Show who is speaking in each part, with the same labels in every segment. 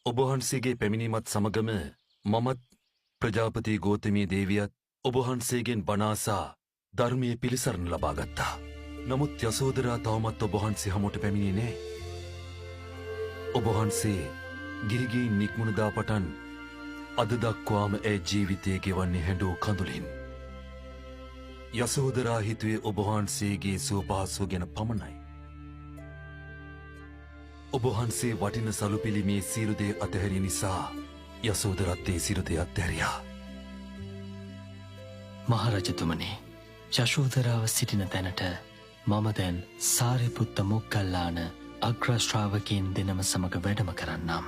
Speaker 1: ඔබ වහන්සේගේ පැමිණීමත් සමගම මමත් ප්‍රජාපති ගෝතමී දේවියත් ඔබ වහන්සේගෙන් බණ අසා ධර්මයේ පිළිසරණ ලබා ගත්තා. නමුත් යසෝදරා තවමත් ඔබ වහන්සේ හමුවට පැමිණියේ නෑ. ඔබ වහන්සේ ගිහිගින් නික්මුණදා පටන් අද දක්වාම ඒ ජීවිතය ගෙවන්නේ හැඬෝ කඳුලින්. යසෝදරා හිතුවේ ඔබ වහන්සේගේ සුවපහසුව ගැන පමණයි. ඔබ වහන්සේ වටින සලුපිලිමේ සියලු දේ අතහැරිය නිසා යසෝදරත් ඒ සියලු දේ අත්හැරියා.
Speaker 2: මහරජතුමනි, යශෝදරාව සිටින තැනට මම දැන් සාරිපුත්ත මොග්ගල්ලාන අග්‍ර ශ්‍රාවකයන් දෙනම සමග වැඩම කරන්නම්.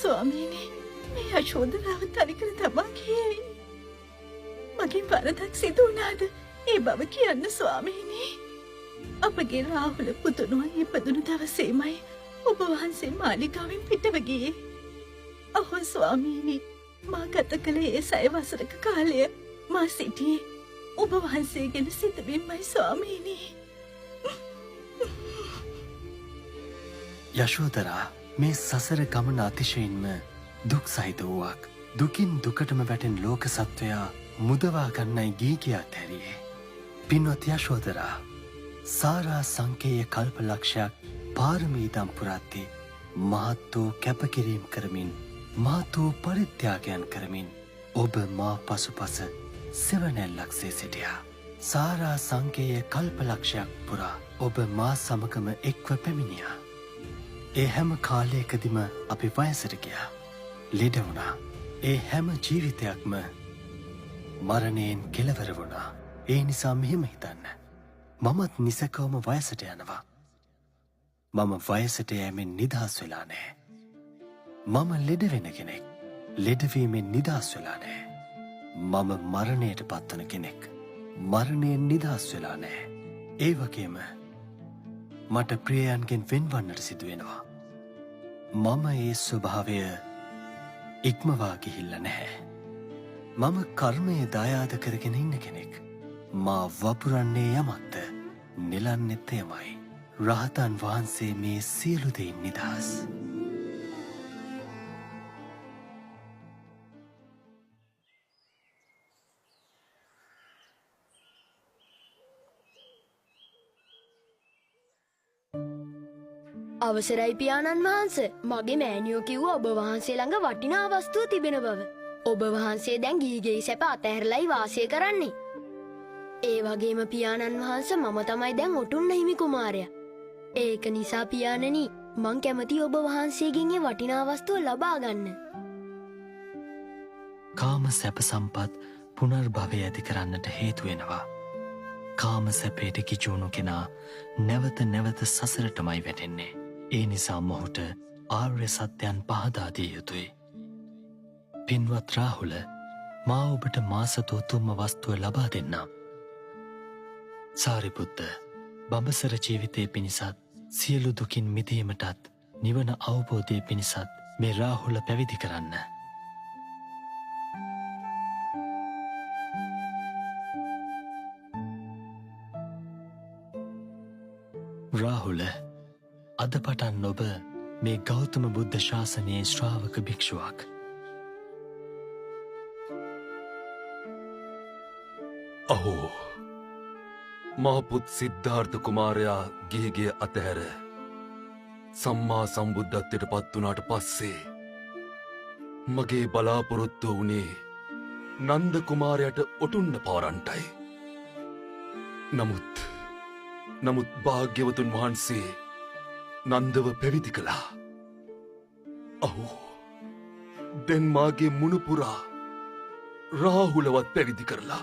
Speaker 3: ස්වාමීනි, මේ යශෝදරාව තනිකර තබා ගියේ. මගෙන් වරදක් සිදු වුණාද? ඒ බව කියන්න ස්වාමීනි. අපගේ රාහුල පුතුණුවන් ඉපදුණු දවසේමයි ඔබ වහන්සේ මාලිගාවෙන් පිටව ගියේ. අහෝ ස්වාමීනි, මා ගත කළ ඒ 6 වසරක කාලය මා සිටියේ ඔබ වහන්සේ ගැන සිතමින්මයි ස්වාමීනි.
Speaker 2: යශෝදරා, මේ සසර ගමන අතිශයින්ම දුක් සහිත වූවක්. දුකින් දුකටම වැටෙන ලෝක සත්වයා මුදවා ගන්නයි ගීගියත් හැරියේ. පින්වත් යශෝදරා, සාරා සංකේය කල්ප ලක්ෂයක් පාරමීදම් පුරද්දී මහත් වූ කැපකිරීම් කරමින් මහත් වූ පරිත්‍යාගයන් කරමින් ඔබ මා පසුපස සෙවණැල්ලක්සේ සිටියා. සාරා සංකේය කල්ප ලක්ෂයක් පුරා ඔබ මා සමගම එක්ව පැමිණියා. ඒ හැම කාලයකදිම අපි වයසට ගියා. ලෙඩ වුණා. ඒ හැම ජීවිතයක්ම මරණයෙන් කෙලවර වුණා. ඒ නිසා මෙහෙම හිතන්න. මමත් නිසකවම වයසට යනවා. මම වයසට යෑමෙන් නිදහස් වෙලා නෑ. මම ලෙඩ වෙන කෙනෙක්. ලෙඩවීමෙන් නිදහස් වෙලා නෑ. මම මරණයට පත්වන කෙනෙක්. මරණයෙන් නිදහස් වෙලා නෑ. ඒ වගේම මට ප්‍රියයන්ගෙන් වෙන්වන්නට සිදුවෙනවා. මම ඒ ස්වභාවය ඉක්මවා ගිහිල්ල නැහැ. මම කර්මයේ දායාද කරගෙන ඉන්න කෙනෙක්. මා වපුරන්නේ යමක්ද නෙලන්නෙත් එයමයි. රහතන් වහන්සේ මේ සියලු දෙයින් නිදහස්.
Speaker 4: අවසරයි පියාණන් වහන්ස, මගේ මෑණියෝ කිව්ව ඔබ වහන්සේ ළඟ වටිනා වස්තුව තිබෙන බව. ඔබ වහන්සේ දැන් ගීගේ සැප අතහැරලයි වාසය කරන්නේ. ඒ වගේම පියාණන් වහන්ස, මම තමයි දැන් ඔටුන්න හිමි කුමාරයා. ඒක නිසා පියාණනි, මං කැමති ඔබ වහන්සේගෙන් ඒ වටිනා වස්තුව ලබා ගන්න.
Speaker 2: කාම සැප සම්පත් පුනර්භවය ඇති කරන්නට හේතු වෙනවා. කාම සැපයට කිචුණු කෙනා නැවත නැවත සසරටමයි වැටෙන්නේ. ඒ නිසා මොහුට ආර්ය සත්‍යයන් පහදා දිය යුතුයි. පින්වත් රාහුල, මා ඔබට මාසතු උතුම්ම වස්තුව ලබා දෙන්නම්. සාරිපුත්ත, බඹසර ජීවිතය පිණිසත් සියලු දුකින් මිදීමටත් නිවන අවබෝධය පිණිසත් මේ රාහුල පැවිදි කරන්න. රාහුල, අද පටන් ඔබ මේ ගෞතම බුද්ධ ශාසනයේ ශ්‍රාවක භික්ෂුවක්.
Speaker 1: අහෝ, මහපුත් සිද්ධාර්ථ කුමාරයා ගිහිගේ අතහැර සම්මා සම්බුද්ධත්වයට පත් වුණාට පස්සේ මගේ බලාපොරොත්තු වුණේ නන්ද කුමාරයට ඔටුන්න පාරන්ටයි. නමුත් භාග්‍යවතුන් වහන්සේ නන්දව පැවිදි කළා. අහු දැන් මාගේ මුණුපුරා රාහුලවත් පැවිදි කරලා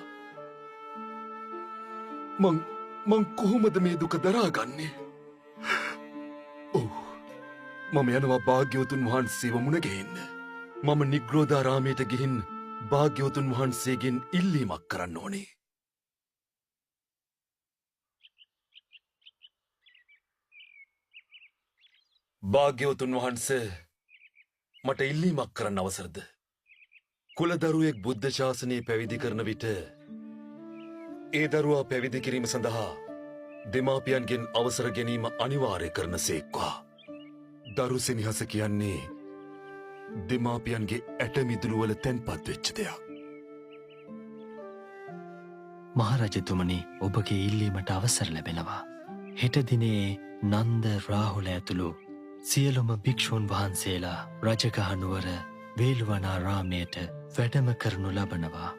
Speaker 1: මං කොහොමද මේ දුක දරාගන්නේ? ඔව් මම යනවා භාග්‍යවතුන් වහන්සේව මුණ ගැහෙන්න. මම නිග්‍රෝධාරාමයට ගිහින් භාග්‍යවතුන් වහන්සේගෙන් ඉල්ලීමක් කරන්න ඕනේ. භාග්‍යවතුන් වහන්සේ මට ඉල්ලීමක් කරන්න අවසරද? කුලදරුවෙක් බුද්ධ ශාසනය පැවිදි කරන විට ඒ දරුවා පැවිදි කිරීම සඳහා දෙමාපියන්ගෙන් අවසර ගැනීම අනිවාර්ය කරන සේක්වා. දරු සෙනෙහස කියන්නේ දෙමාපියන්ගේ ඇටමිදුළුවල තැන්පත් වෙච්ච දෙයක්.
Speaker 2: මහරජතුමනි ඔබගේ ඉල්ලීමට අවසර ලැබෙනවා. හෙට දිනේ නන්ද රාහුල ඇතුළු සියලුම භික්ෂූන් වහන්සේලා රජගහනුවර වේළුවනාරාමයට වැඩම කරනු ලබනවා.